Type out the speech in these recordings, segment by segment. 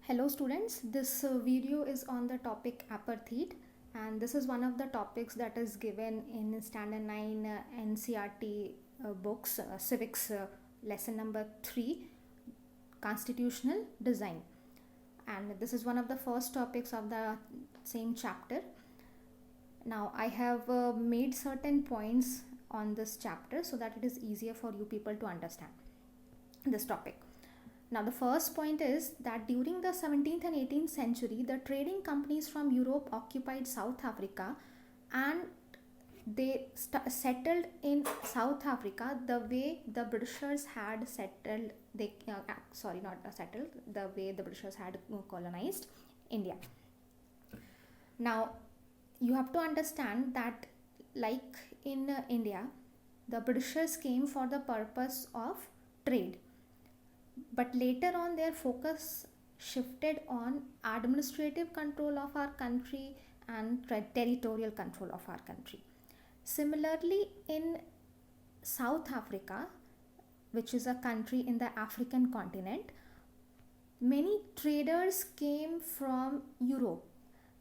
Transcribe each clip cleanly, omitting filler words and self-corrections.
Hello students, this video is on the topic Apartheid, and this is one of the topics that is given in standard 9 NCRT books, civics lesson number 3, constitutional design, and this is one of the first topics of the same chapter. Now I have made certain points on this chapter so that it is easier for you people to understand this topic. Now, the first point is that during the 17th and 18th century, the trading companies from Europe occupied South Africa and they settled in South Africa the way the Britishers had settled, the way the Britishers had colonized India. Now, you have to understand that like in India, the Britishers came for the purpose of trade. But later on their focus shifted on administrative control of our country and territorial control of our country. Similarly, in South Africa, which is a country in the African continent, many traders came from Europe.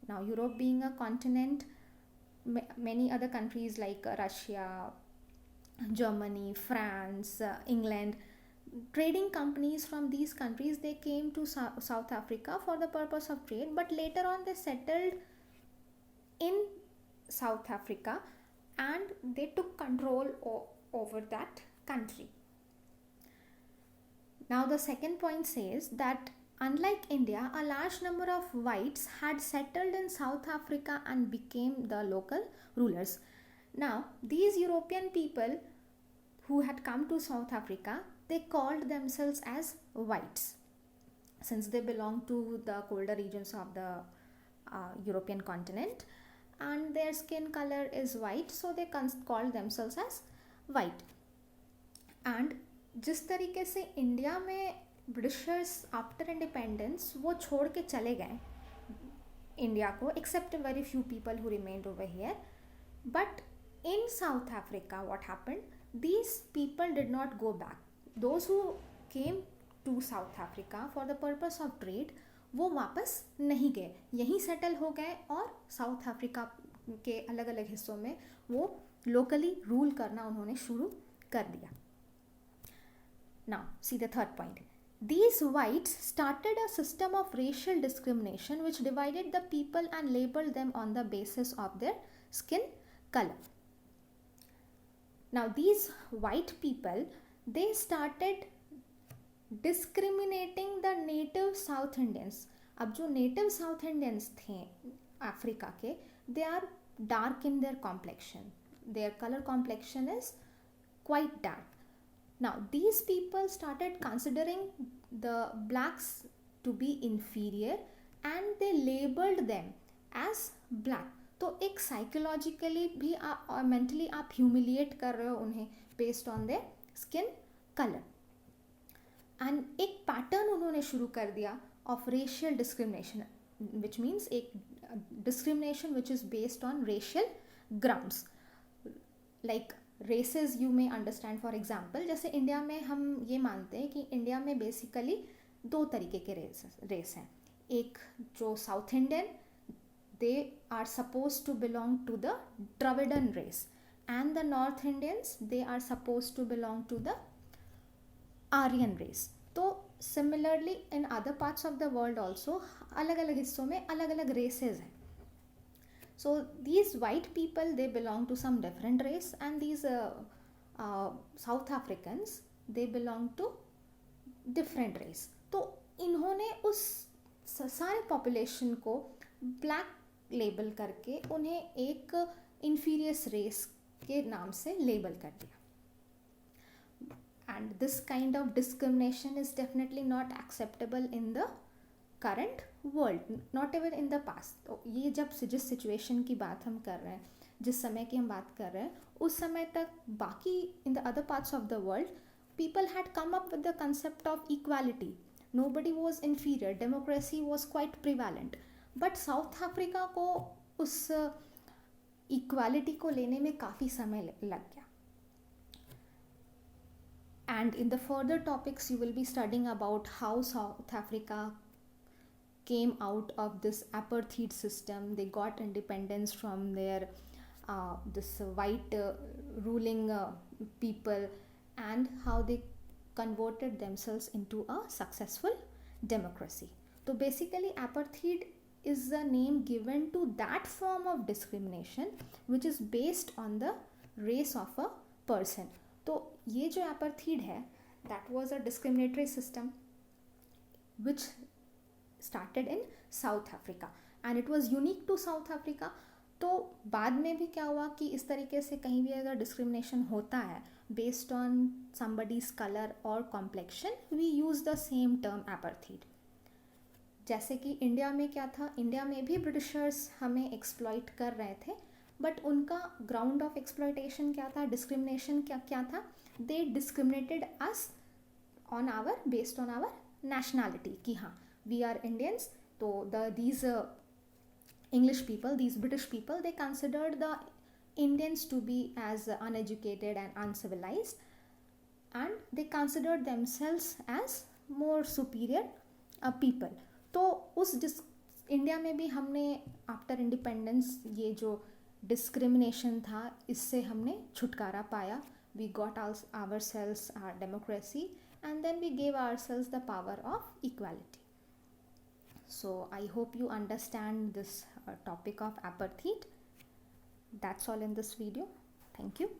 Now, Europe being a continent, many other countries like Russia, Germany, France, England, trading companies from these countries, they came to South Africa for the purpose of trade, but later on they settled in South Africa and they took control over that country. Now the second point says that unlike India, a large number of whites had settled in South Africa and became the local rulers. Now these European people who had come to South Africa, they called themselves as whites since they belong to the colder regions of the European continent and their skin color is white, so they called themselves as white. And जिस तरीके से India में Britishers after independence वो छोड़ के चले गए India को, except very few people who remained over here, but in South Africa what happened, these people did not go back. Those who came to South Africa for the purpose of trade, वो वापस नहीं गए, यहीं settle हो गए और south Africa के अलग अलग हिस्सों में वो लोकली रूल करना उन्होंने शुरू कर दिया. Now, see the third point. These whites started a system of racial discrimination which divided the people and labeled them on the basis of their skin color. Now, these white people, they started discriminating the native South Indians. अब जो native South Indians थे Africa के, they are dark in their complexion. Their color complexion is quite dark. Now these people started considering the blacks to be inferior and they labeled them as black. तो एक psychologically भी और mentally आप humiliate कर रहे हो उन्हें based on their skin colour. And एक पैटर्न उन्होंने शुरू कर दिया of racial discrimination, which means एक discrimination which is based on racial grounds. Like races you may understand. For example, जैसे इंडिया में हम ये मानते हैं कि इंडिया में बेसिकली दो तरीके के रेस हैं. एक जो south Indian, they are supposed to belong to the Dravidian race, and the North Indians, they are supposed to belong to the Aryan race. तो similarly in other parts of the world also अलग अलग हिस्सों में अलग अलग races हैं. So these white people, they belong to some different race, and these South Africans, they belong to different race. तो इन्होंने उस सारे population को black लेबल करके उन्हें एक इन्फीरियस रेस के नाम से लेबल कर दिया. And this kind of discrimination is definitely not acceptable in the current world, not even in the past. तो ये जब जिस सिचुएशन की बात हम कर रहे हैं, जिस समय की हम बात कर रहे हैं, उस समय तक बाकी in the other parts of the world people had come up with the concept of equality. Nobody was inferior, democracy was quite prevalent. But south Africa को उस इक्वालिटी को लेने में काफ़ी समय लग गया. And in the further topics you will be studying about how south Africa came out of this Apartheid system. They got independence from their this white ruling people, and how they converted themselves into a successful democracy. So basically, Apartheid is the name given to that form of discrimination which is based on the race of a person. तो ये जो Apartheid है, that was a discriminatory system which started in South Africa and it was unique to South Africa. तो बाद में भी क्या हुआ कि इस तरीके से कहीं भी अगर डिस्क्रिमिनेशन होता है based on somebody's color or complexion, we use the same term Apartheid. जैसे कि इंडिया में क्या था, इंडिया में भी ब्रिटिशर्स हमें एक्सप्लॉइट कर रहे थे, बट उनका ग्राउंड ऑफ एक्सप्लॉइटेशन क्या था, डिस्क्रिमिनेशन क्या था, they discriminated us on our based on our nationality कि हाँ वी आर इंडियंस. तो these English people, these British people, they considered the Indians to be as uneducated and uncivilized, and they considered themselves as more superior people. तो उस India में भी हमने after independence ये जो डिस्क्रिमिनेशन था इससे हमने छुटकारा पाया. We got ourselves our democracy and then we gave ourselves the power of equality. So I hope you understand this topic of Aperthied. That's all in this video. Thank you.